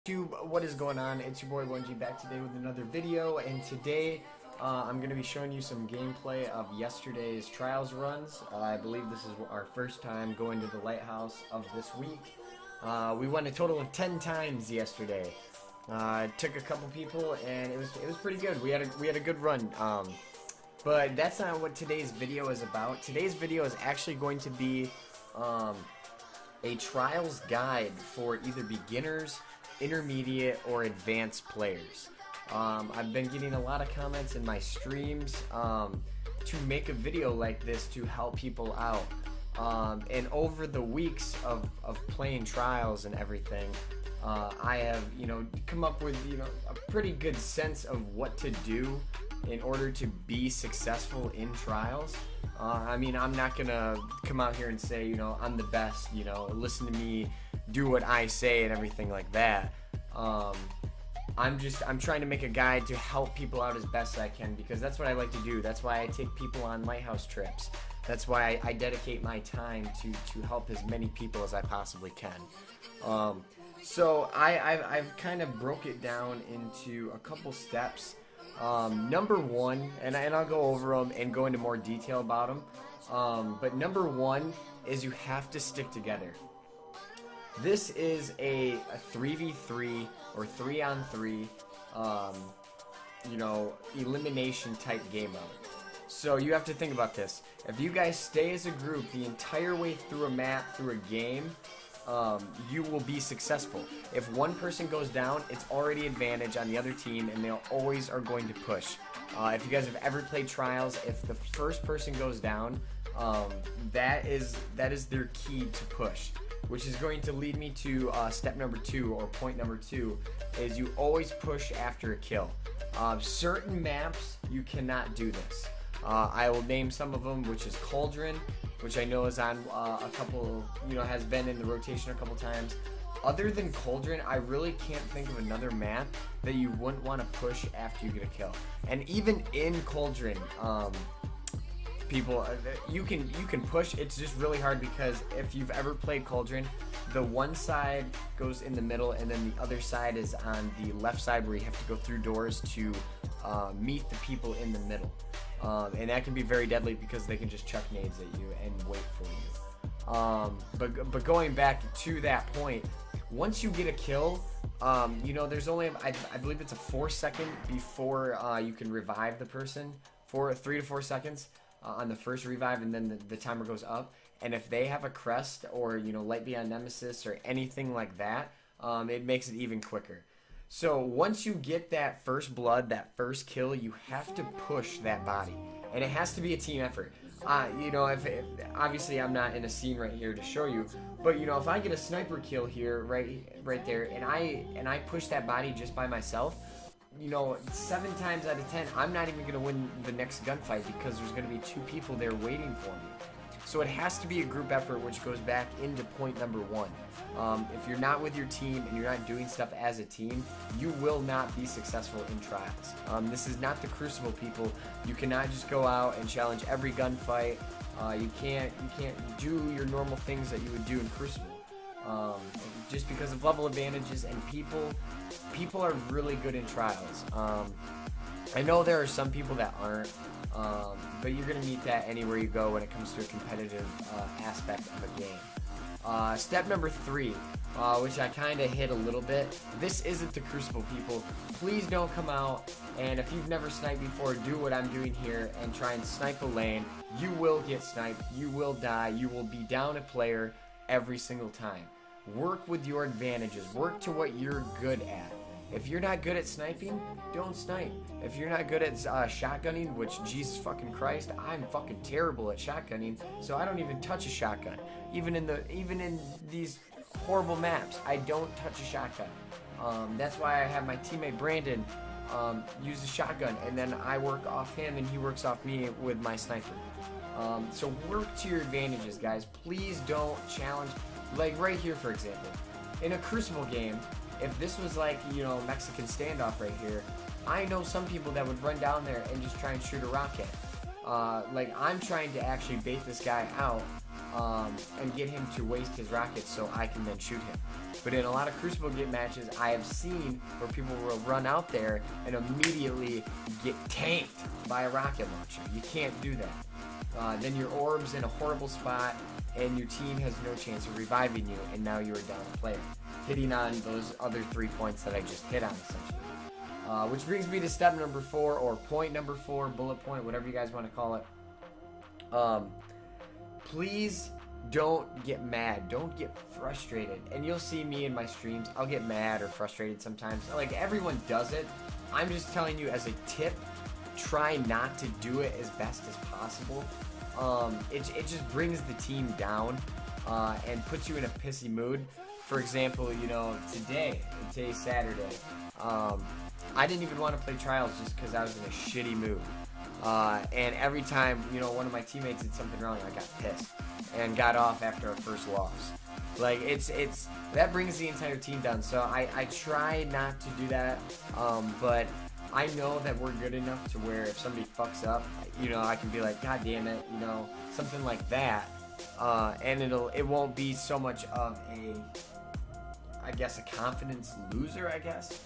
YouTube, what is going on? It's your boy 1G back today with another video, and today I'm going to be showing you some gameplay of yesterday's trials runs. I believe this is our first time going to the lighthouse of this week. We went a total of 10 times yesterday. Took a couple people and it was pretty good. We had a good run. But that's not what today's video is about. Today's video is actually going to be a trials guide for either beginners, intermediate, or advanced players. I've been getting a lot of comments in my streams to make a video like this to help people out. And over the weeks of playing trials and everything, I have, come up with, a pretty good sense of what to do in order to be successful in trials. I mean, I'm not gonna come out here and say, I'm the best, listen to me, do what I say and everything like that. I'm trying to make a guide to help people out as best I can, because that's what I like to do. That's why I take people on lighthouse trips. That's why I dedicate my time to help as many people as I possibly can. So I've kind of broke it down into a couple steps. Number one, and I'll go over them and go into more detail about them. But number one is you have to stick together. This is a 3v3 or 3-on-3, elimination type game mode. So you have to think about this. If you guys stay as a group the entire way through a map, through a game, you will be successful. If one person goes down, it's already advantage on the other team, and they always are going to push. If you guys have ever played trials, if the first person goes down, that is their key to push. Which is going to lead me to step number 2, or point number 2, is you always push after a kill. Certain maps, you cannot do this. I will name some of them, which is Cauldron, which I know is on a couple, has been in the rotation a couple times. Other than Cauldron, I really can't think of another map that you wouldn't want to push after you get a kill. And even in Cauldron, people, you can push. It's just really hard, because if you've ever played Cauldron, the one side goes in the middle, and then the other side is on the left side, where you have to go through doors to meet the people in the middle. And that can be very deadly, because they can just chuck nades at you and wait for you. But going back to that point, once you get a kill, there's only, I believe it's a 4-second before you can revive the person. 3 to 4 seconds on the first revive, and then the timer goes up. And if they have a crest, or light beyond nemesis, or anything like that, it makes it even quicker. So once you get that first blood, that first kill, you have to push that body, and it has to be a team effort. If obviously I'm not in a scene right here to show you, but if I get a sniper kill here, right there, and I push that body just by myself, 7 times out of 10, I'm not even going to win the next gunfight, because there's going to be 2 people there waiting for me. So it has to be a group effort, which goes back into point number 1. If you're not with your team and you're not doing stuff as a team, you will not be successful in trials. This is not the Crucible, people. You cannot just go out and challenge every gunfight. You can't do your normal things that you would do in Crucible. Just because of level advantages, and people are really good in trials. I know there are some people that aren't, but you're going to meet that anywhere you go when it comes to a competitive aspect of a game. Step number 3, which I kind of hit a little bit. This isn't the Crucible, people. Please don't come out, and if you've never sniped before, do what I'm doing here and try and snipe a lane. You will get sniped. You will die. You will be down a player every single time. Work with your advantages. Work to what you're good at. If you're not good at sniping, don't snipe. If you're not good at shotgunning, which, Jesus fucking Christ, I'm fucking terrible at shotgunning, so I don't even touch a shotgun. Even in these horrible maps, I don't touch a shotgun. That's why I have my teammate Brandon use a shotgun, and then I work off him and he works off me with my sniper. So work to your advantages, guys. Please don't challenge. Like right here, for example, in a Crucible game, if this was like, Mexican standoff right here, I know some people that would run down there and just try and shoot a rocket. Like, I'm trying to actually bait this guy out and get him to waste his rockets so I can then shoot him. But in a lot of Crucible game matches, I have seen where people will run out there and immediately get tanked by a rocket launcher. You can't do that. Then your orb's in a horrible spot, and your team has no chance of reviving you, and now you're a down player, hitting on those other 3 points that I just hit on, essentially. Which brings me to step number 4, or point number 4, bullet point, whatever you guys want to call it. Please don't get mad. Don't get frustrated. And you'll see me in my streams, I'll get mad or frustrated sometimes. Like, everyone does it. I'm just telling you as a tip, try not to do it as best as possible. It just brings the team down and puts you in a pissy mood. For example, you know, today's Saturday. I didn't even want to play Trials just because I was in a shitty mood. And every time, you know, one of my teammates did something wrong, I got pissed and got off after our first loss. Like, that brings the entire team down. So I try not to do that. But I know that we're good enough to where if somebody fucks up, you know, I can be like, God damn it, you know, something like that. And it won't be so much of I guess a confidence loser, I guess.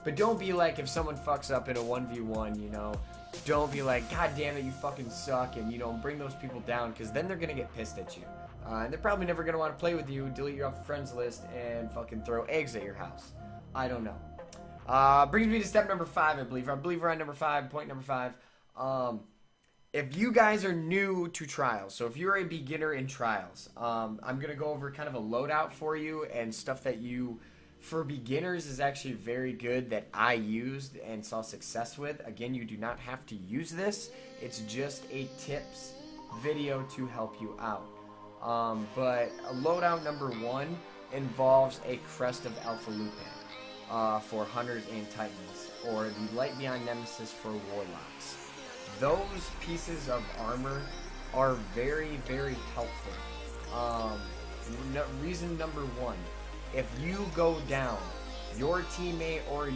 But don't be like, if someone fucks up in a 1v1, you know, don't be like, God damn it, you fucking suck, and, you know, bring those people down, because then they're going to get pissed at you. And they're probably never going to want to play with you, delete you off the friends list, and fucking throw eggs at your house. I don't know. Brings me to step number 5, I believe. I believe we're on number 5, point number 5. If you guys are new to Trials, so if you're a beginner in Trials, I'm going to go over kind of a loadout for you and stuff that for beginners is actually very good that I used and saw success with. Again, you do not have to use this. It's just a tips video to help you out. But loadout number 1 involves a Crest of Alpha Lupe for Hunters and Titans, or the Light Beyond Nemesis for Warlocks. Those pieces of armor are very, very helpful. Reason number 1. If you go down, your teammate, or if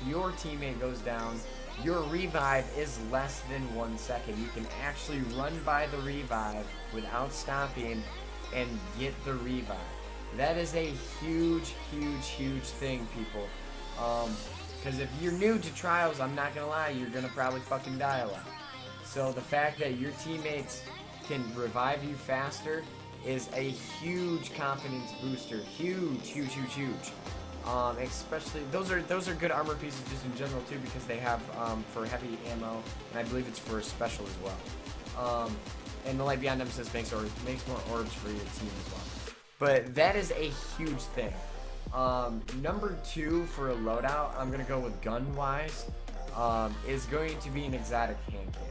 your teammate goes down, your revive is less than 1 second. You can actually run by the revive without stopping and get the revive. That is a huge, huge, huge thing, people. Because if you're new to Trials, I'm not going to lie, you're going to probably fucking die a lot. So the fact that your teammates can revive you faster is a huge confidence booster. Huge, huge, huge, huge. Especially, those are good armor pieces just in general too, because they have for heavy ammo, and I believe it's for special as well. And the Light Beyond Nemesis makes more orbs for your team as well. But that is a huge thing. Number 2 for a loadout, I'm gonna go with gun-wise, is going to be an exotic hand cannon.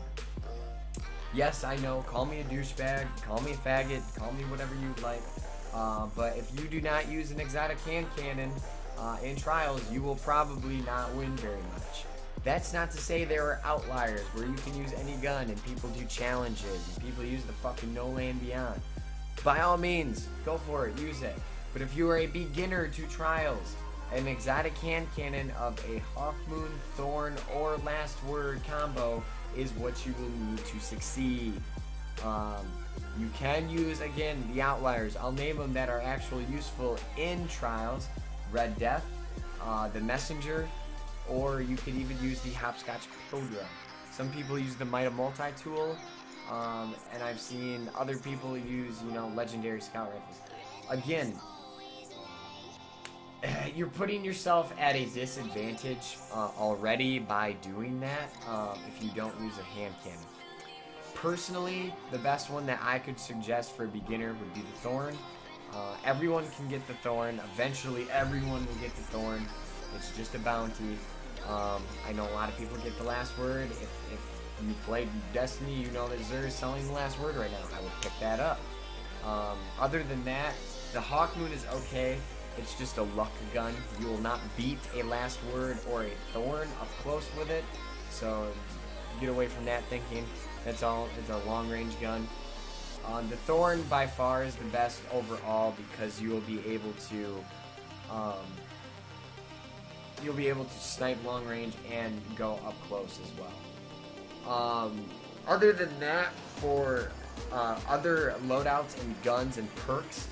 Yes, I know, call me a douchebag, call me a faggot, call me whatever you'd like, but if you do not use an exotic hand cannon in Trials, you will probably not win very much. That's not to say there are outliers where you can use any gun and people do challenges and people use the fucking No Land Beyond. By all means, go for it, use it. But if you are a beginner to Trials, an exotic hand cannon of a Hawkmoon, Thorn, or Last Word combo is what you will need to succeed. You can use, again, the outliers. I'll name them that are actually useful in Trials. Red Death, the Messenger, or you could even use the Hopscotch Podra. Some people use the Might of Multi-Tool, and I've seen other people use, you know, Legendary Scout Rifles. Again, you're putting yourself at a disadvantage already by doing that if you don't use a hand cannon. Personally, the best one that I could suggest for a beginner would be the Thorn. Everyone can get the Thorn. Eventually, everyone will get the Thorn. It's just a bounty. I know a lot of people get the Last Word. If you played Destiny, you know that Xur is selling the Last Word right now. I would pick that up. Other than that, the Hawkmoon is okay. It's just a luck gun. You will not beat a Last Word or a Thorn up close with it. So get away from that thinking. That's all. It's a long-range gun. The Thorn by far is the best overall because you will be able to snipe long range and go up close as well. Other than that, for Other loadouts and guns and perks,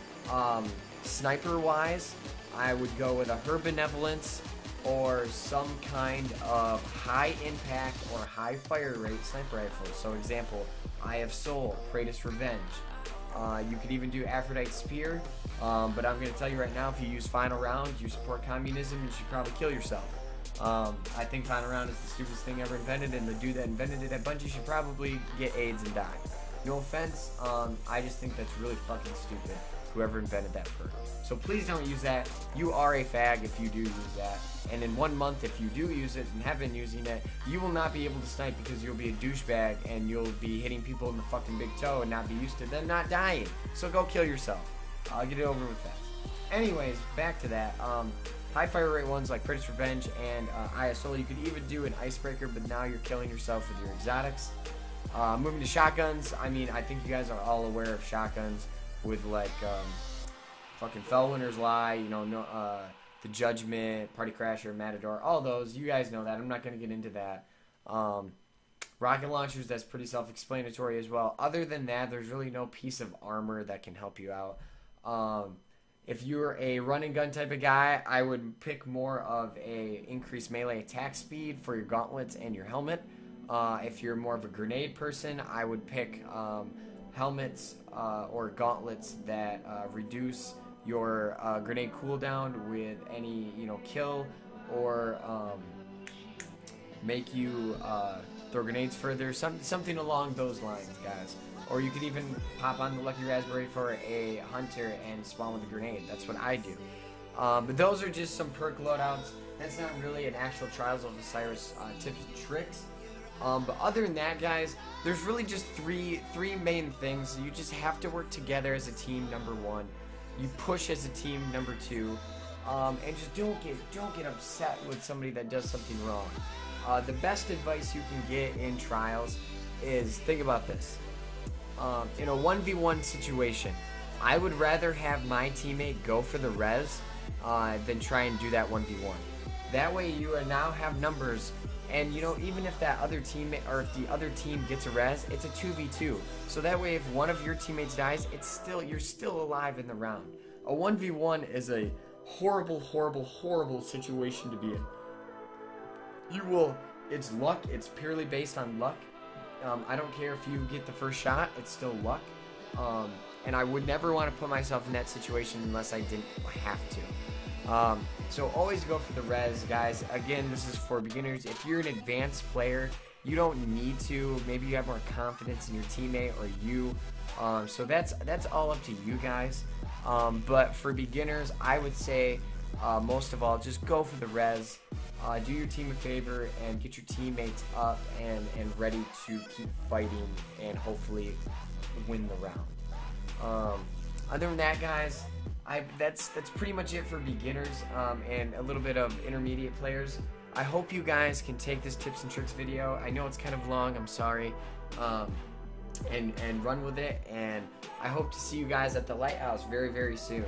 sniper-wise, I would go with a Her Benevolence or some kind of high impact or high fire rate sniper rifle. So example, Eye of Soul, Kratos Revenge. You could even do Aphrodite Spear, but I'm going to tell you right now, if you use Final Round, you support communism, you should probably kill yourself. I think Final Round is the stupidest thing ever invented, and the dude that invented it at Bungie should probably get AIDS and die. No offense, I just think that's really fucking stupid, whoever invented that perk. So please don't use that. You are a fag if you do use that. And in 1 month, if you do use it and have been using it, you will not be able to snipe because you'll be a douchebag and you'll be hitting people in the fucking big toe and not be used to them not dying. So go kill yourself. I'll get it over with that. Anyways, back to that. High fire rate ones like Kratos Revenge and Eye of Soul. You could even do an Icebreaker, but now you're killing yourself with your exotics. Moving to shotguns. I mean, I think you guys are all aware of shotguns with like fucking Fellwinter's Lie, you know, the Judgment, Party Crasher, Matador, all those. You guys know that. I'm not going to get into that. Rocket launchers, that's pretty self-explanatory as well. Other than that, there's really no piece of armor that can help you out. If you're a run and gun type of guy, I would pick more of a increased melee attack speed for your gauntlets and your helmet. If you're more of a grenade person, I would pick helmets or gauntlets that reduce your grenade cooldown with any, you know, kill or make you throw grenades further, something along those lines, guys. Or you could even pop on the Lucky Raspberry for a hunter and spawn with a grenade. That's what I do. But those are just some perk loadouts. That's not really an actual Trials of Osiris tips and tricks. But other than that, guys, there's really just three main things. You just have to work together as a team, number one. You push as a team, number two. And just don't get upset with somebody that does something wrong. The best advice you can get in Trials is, think about this. In a 1v1 situation, I would rather have my teammate go for the res than try and do that 1v1. That way you now have numbers, and you know, even if that other teammate or if the other team gets a res, it's a 2v2. So that way if one of your teammates dies, you're still alive in the round. A 1v1 is a horrible, horrible, horrible situation to be in. It's luck, it's purely based on luck. I don't care if you get the first shot, it's still luck. And I would never want to put myself in that situation unless I didn't have to. So always go for the res, guys. Again, this is for beginners. If you're an advanced player, you don't need to. Maybe you have more confidence in your teammate or you. So that's all up to you guys. But for beginners, I would say most of all, just go for the res. Do your team a favor and get your teammates up and ready to keep fighting and hopefully win the round. Other than that, guys, that's pretty much it for beginners and a little bit of intermediate players. I hope you guys can take this tips and tricks video. I know it's kind of long, I'm sorry, and run with it. And I hope to see you guys at the Lighthouse very, very soon.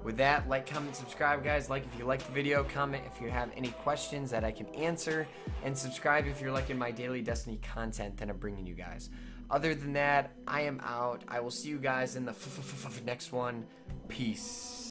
With that, like, comment, subscribe, guys. Like if you like the video, comment if you have any questions that I can answer, and subscribe if you're liking my daily Destiny content that I'm bringing you guys. Other than that, I am out. I will see you guys in the next one. Peace.